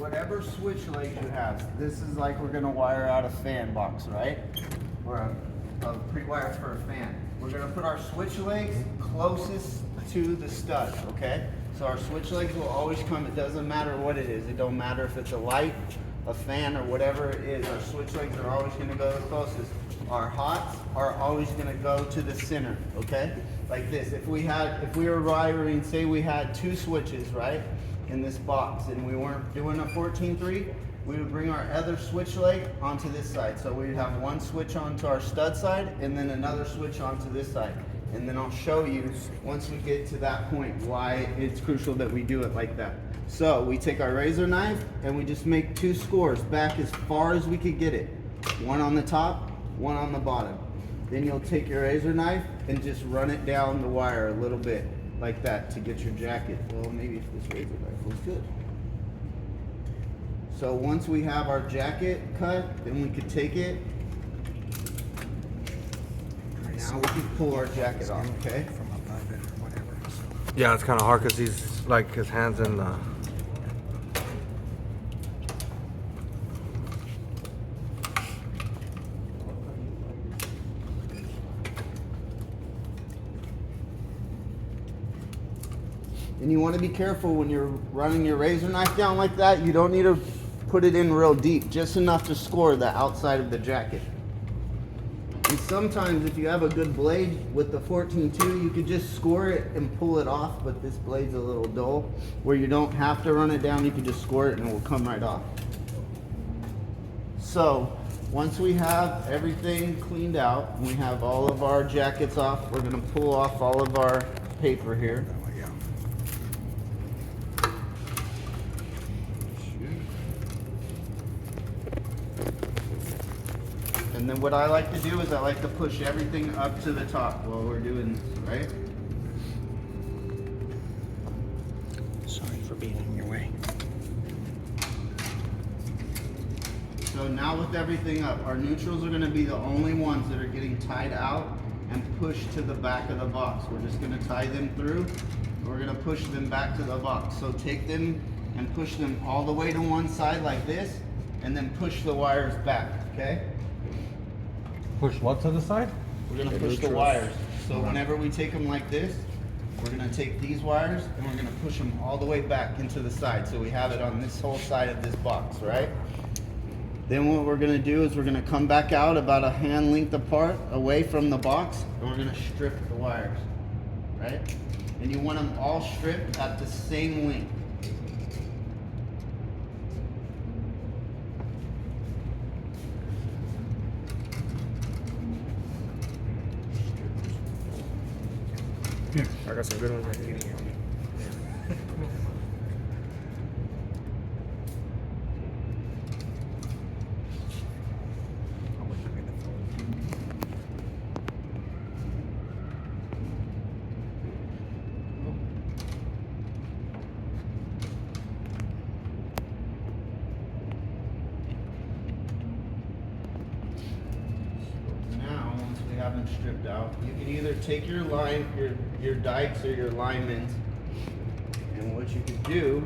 whatever switch legs you have, this is like we're gonna wire out a fan box, right? Or a pre-wire for a fan. We're gonna put our switch legs closest to the stud, okay? So our switch legs will always come, it doesn't matter what it is. It don't matter if it's a light, a fan, or whatever it is. Our switch legs are always gonna go the closest. Our hots are always gonna go to the center, okay? Like this, if we were wiring, say we had 2 switches, right? In this box, and we weren't doing a 14-3, we would bring our other switch leg onto this side. So we'd have one switch onto our stud side, and then another switch onto this side. And then I'll show you, once we get to that point, why it's crucial that we do it like that. So we take our razor knife, and we just make 2 scores back as far as we could get it. One on the top, one on the bottom. Then you'll take your razor knife and just run it down the wire a little bit, like that, to get your jacket. Well, maybe if this razor knife was good. So once we have our jacket cut, then we could take it. Now we can pull our jacket off, okay? Yeah, it's kind of hard because he's like his hands in the. And you want to be careful when you're running your razor knife down like that. You don't need to put it in real deep, just enough to score the outside of the jacket. And sometimes if you have a good blade with the 14-2, you could just score it and pull it off, but this blade's a little dull, where you don't have to run it down, you can just score it and it will come right off. So once we have everything cleaned out, we have all of our jackets off, we're going to pull off all of our paper here. And then what I like to do is I like to push everything up to the top while we're doing this, right? Sorry for being in your way. So now with everything up, our neutrals are going to be the only ones that are getting tied out and pushed to the back of the box. We're just going to tie them through. We're going to push them back to the box. So take them and push them all the way to one side like this, and then push the wires back, okay? Push what to the side? We're going to push the wires. So whenever we take them like this, we're going to take these wires and we're going to push them all the way back into the side. So we have it on this whole side of this box, right? Then what we're going to do is we're going to come back out about a hand length apart away from the box, and we're going to strip the wires, right? And you want them all stripped at the same length. I got some good ones right here. Now, once we have them stripped out, you can either take your line, your dikes or your linemen, and what you can do,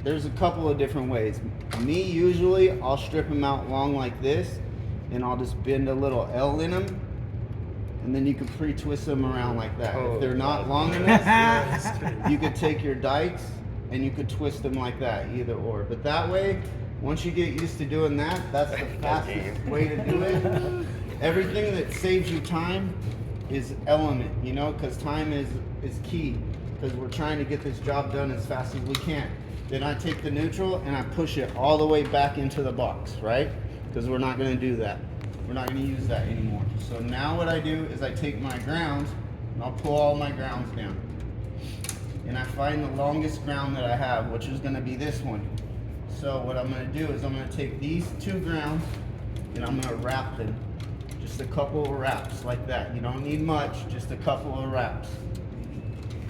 there's a couple of different ways. Me, usually, I'll strip them out long like this, and I'll just bend a little L in them, and then you can pre-twist them around like that. If they're not long enough, you could take your dikes and you could twist them like that, either or. But that way, once you get used to doing that, that's the fastest way to do it. Everything that saves you time is element, you know, because time is key, because we're trying to get this job done as fast as we can. Then I take the neutral and I push it all the way back into the box, right? Because we're not going to do that. We're not going to use that anymore. So now what I do is I take my grounds and I'll pull all my grounds down. And I find the longest ground that I have, which is going to be this one. So what I'm going to do is I'm going to take these 2 grounds and I'm going to wrap them. Just a couple of wraps like that. You don't need much, just a couple of wraps.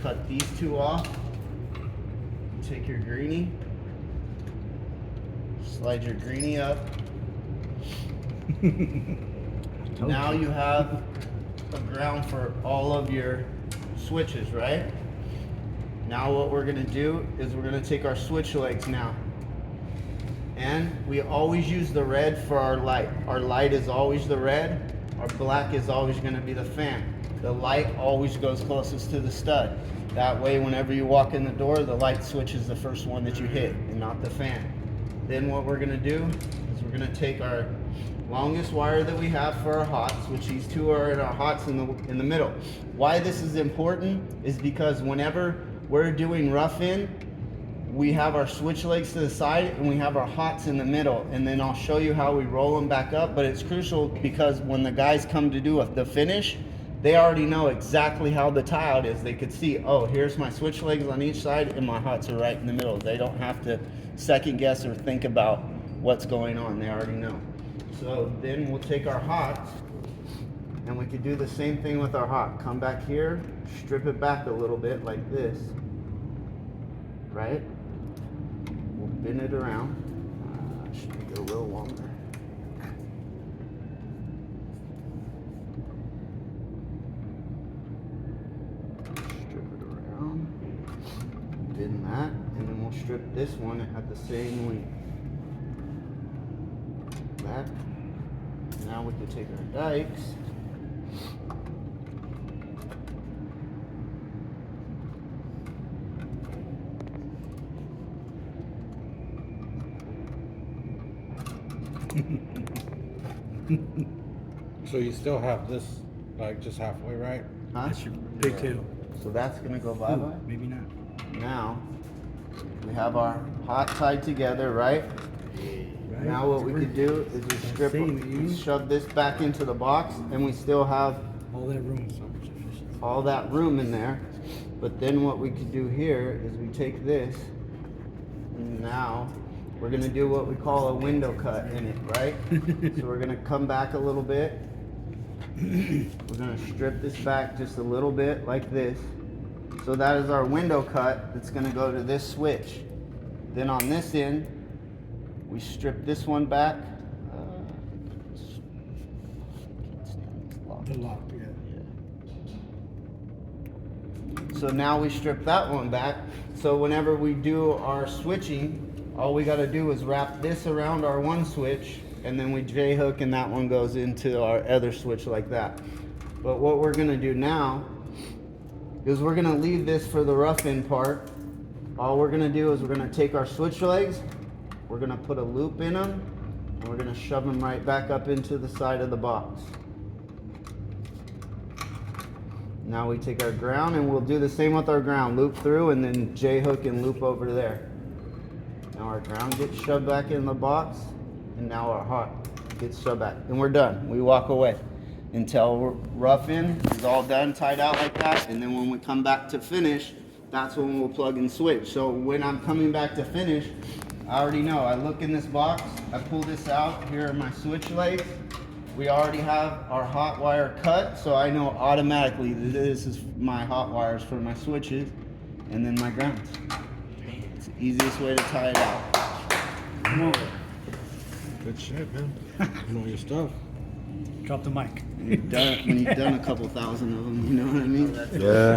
Cut these 2 off. Take your greenie. Slide your greenie up. Now you have a ground for all of your switches, right? Now what we're going to do is we're going to take our switch legs now. And we always use the red for our light. Our light is always the red. Our black is always going to be the fan. The light always goes closest to the stud. That way, whenever you walk in the door, the light switch is the first one that you hit and not the fan. Then what we're going to do is we're going to take our longest wire that we have for our hots, which these two are in our hots in the middle. Why this is important is because whenever we're doing rough in, we have our switch legs to the side and we have our hots in the middle, and then I'll show you how we roll them back up. But it's crucial because when the guys come to do the finish, they already know exactly how the tie out is. They could see, oh, here's my switch legs on each side and my hots are right in the middle. They don't have to second guess or think about what's going on. They already know. So then we'll take our hots and we could do the same thing with our hot. Come back here, strip it back a little bit like this, right? We'll bend it around. Should make it a little longer. Strip it around, bend that, and then we'll strip this one at the same length. That. Now we can take our dikes. So you still have this, like, just halfway, right? Huh? That's your big two. So that's gonna go bye-bye. Maybe not. Now, we have our hot tied together, right? Right. Now what we could do is we strip, shove this back into the box, and we still have All that room. all that room in there. But then what we could do here is we take this, and now we're gonna do what we call a window cut in it, right? So we're gonna come back a little bit. We're gonna strip this back just a little bit like this. So that is our window cut that's gonna go to this switch. Then on this end, we strip this one back. The lock, yeah. So now we strip that one back. So whenever we do our switching, all we gotta do is wrap this around our one switch, and then we J-hook and that one goes into our other switch like that. But what we're gonna do now is we're gonna leave this for the rough end part. All we're gonna do is we're gonna take our switch legs, we're gonna put a loop in them, and we're gonna shove them right back up into the side of the box. Now we take our ground and we'll do the same with our ground. Loop through and then J-hook and loop over there. Now our ground gets shoved back in the box, and now our hot gets shoved back. And we're done. We walk away until rough in is all done, tied out like that. And then when we come back to finish, that's when we'll plug and switch. So when I'm coming back to finish, I already know. I look in this box, I pull this out. Here are my switch legs. We already have our hot wire cut, so I know automatically that this is my hot wires for my switches, and then my grounds. It's the easiest way to tie it out. Come over. Good shit, man. You know your stuff. Drop the mic. When you've done a couple thousand of them, you know what I mean? Yeah.